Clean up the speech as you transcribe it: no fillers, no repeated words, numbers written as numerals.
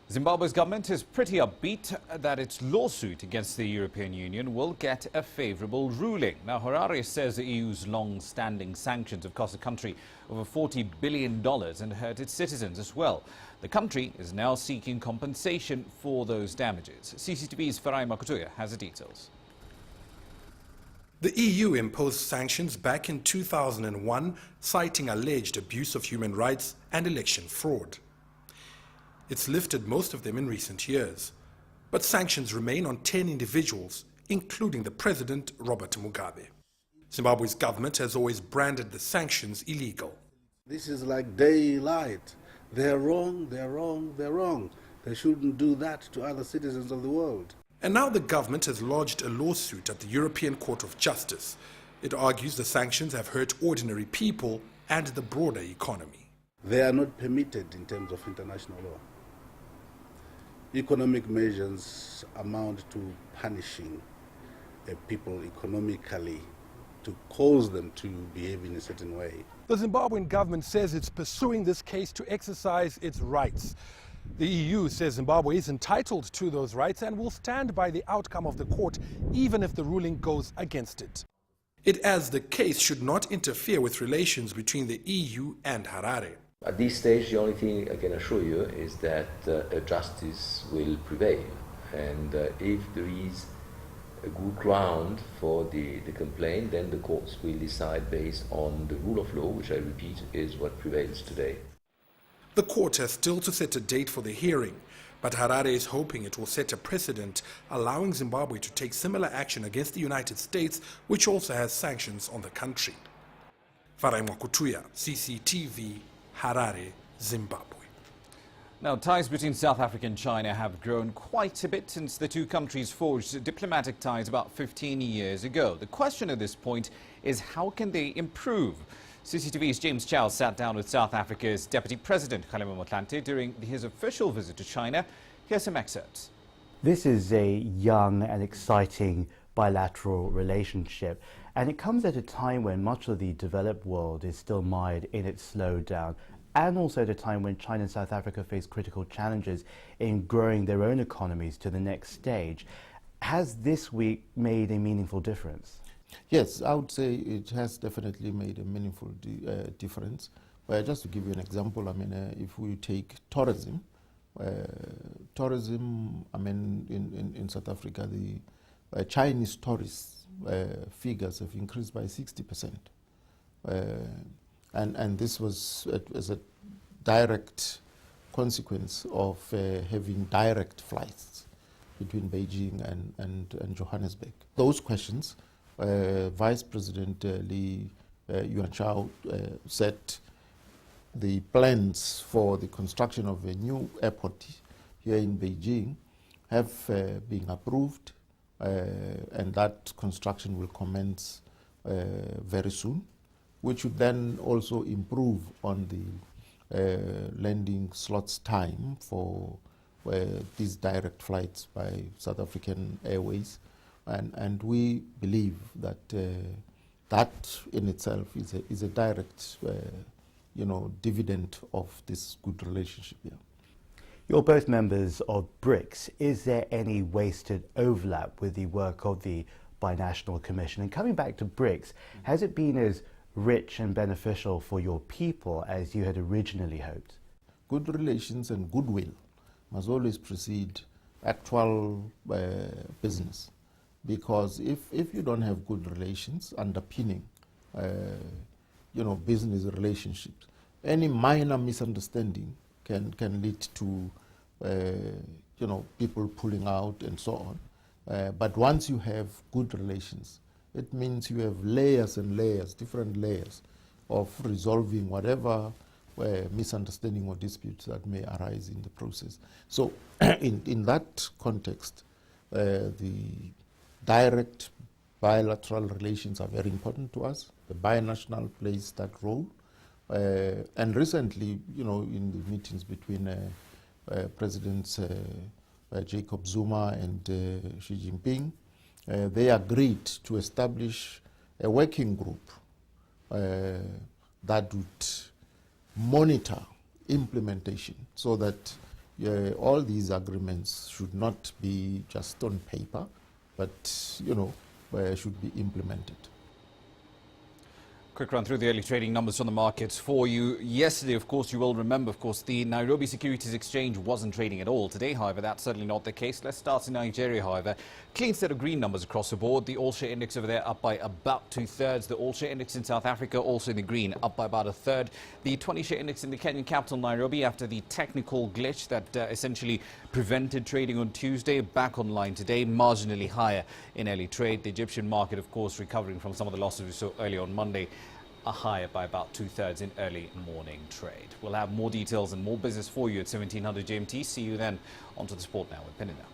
Zimbabwe's government is pretty upbeat that its lawsuit against the European Union will get a favourable ruling. Now, Harare says the EU's long-standing sanctions have cost the country over $40 billion and hurt its citizens as well. The country is now seeking compensation for those damages. CCTV's Farai Makutuya has the details. The EU imposed sanctions back in 2001, citing alleged abuse of human rights and election fraud. It's lifted most of them in recent years, but sanctions remain on 10 individuals, including the president, Robert Mugabe. Zimbabwe's government has always branded the sanctions illegal. This is like daylight. They're wrong, they're wrong, they're wrong. They shouldn't do that to other citizens of the world. And now the government has lodged a lawsuit at the European Court of Justice. It argues the sanctions have hurt ordinary people and the broader economy. They are not permitted in terms of international law. Economic measures amount to punishing a people economically to cause them to behave in a certain way. The Zimbabwean government says it's pursuing this case to exercise its rights. The EU says Zimbabwe is entitled to those rights and will stand by the outcome of the court, even if the ruling goes against it. It adds the case should not interfere with relations between the EU and Harare. At this stage, the only thing I can assure you is that justice will prevail. And if there is a good ground for the complaint, then the courts will decide based on the rule of law, which I repeat is what prevails today. The court has still to set a date for the hearing, but Harare is hoping it will set a precedent allowing Zimbabwe to take similar action against the United States, which also has sanctions on the country. Farai Makutuya, CCTV, Harare, Zimbabwe. Now, ties between South Africa and China have grown quite a bit since the two countries forged diplomatic ties about 15 years ago. The question at this point is how can they improve? CCTV's James Chow sat down with South Africa's Deputy President Kgalema Motlanthe during his official visit to China. Here's some excerpts. This is a young and exciting bilateral relationship, and it comes at a time when much of the developed world is still mired in its slowdown, and also at a time when China and South Africa face critical challenges in growing their own economies to the next stage. Has this week made a meaningful difference? Yes, I would say it has definitely made a meaningful difference. Just to give you an example, I mean, if we take tourism, in South Africa, the Chinese tourist figures have increased by 60%. And this was as a direct consequence of having direct flights between Beijing and Johannesburg. Those questions, Vice President Li Yuanchao set the plans for the construction of a new airport here in Beijing have been approved, and that construction will commence very soon, which would then also improve on the landing slots time for these direct flights by South African Airways. And we believe that that in itself is a direct dividend of this good relationship here. You're both members of BRICS. Is there any wasted overlap with the work of the Binational Commission? And coming back to BRICS, has it been as rich and beneficial for your people as you had originally hoped? Good relations and goodwill must always precede actual business. Because if you don't have good relations underpinning, business relationships, any minor misunderstanding can lead to, people pulling out and so on. But once you have good relations, it means you have layers and layers, different layers of resolving whatever misunderstanding or disputes that may arise in the process. So in that context, the direct bilateral relations are very important to us. The binational plays that role. And recently, in the meetings between Presidents Jacob Zuma and Xi Jinping, they agreed to establish a working group that would monitor implementation so that all these agreements should not be just on paper, but should be implemented. Quick run through the early trading numbers from the markets for you. Yesterday, of course, you will remember, of course, the Nairobi Securities Exchange wasn't trading at all. Today, however, that's certainly not the case. Let's start in Nigeria, however. Clean set of green numbers across the board. The all-share index over there up by about 2/3. The all-share index in South Africa also in the green, up by about 1/3. The 20-share index in the Kenyan capital, Nairobi, after the technical glitch that essentially prevented trading on Tuesday, back online today, marginally higher in early trade. The Egyptian market, of course, recovering from some of the losses we saw earlier on Monday, are higher by about 2/3 in early morning trade. We'll have more details and more business for you at 1700 GMT. See you then. On to the sport now with Penina.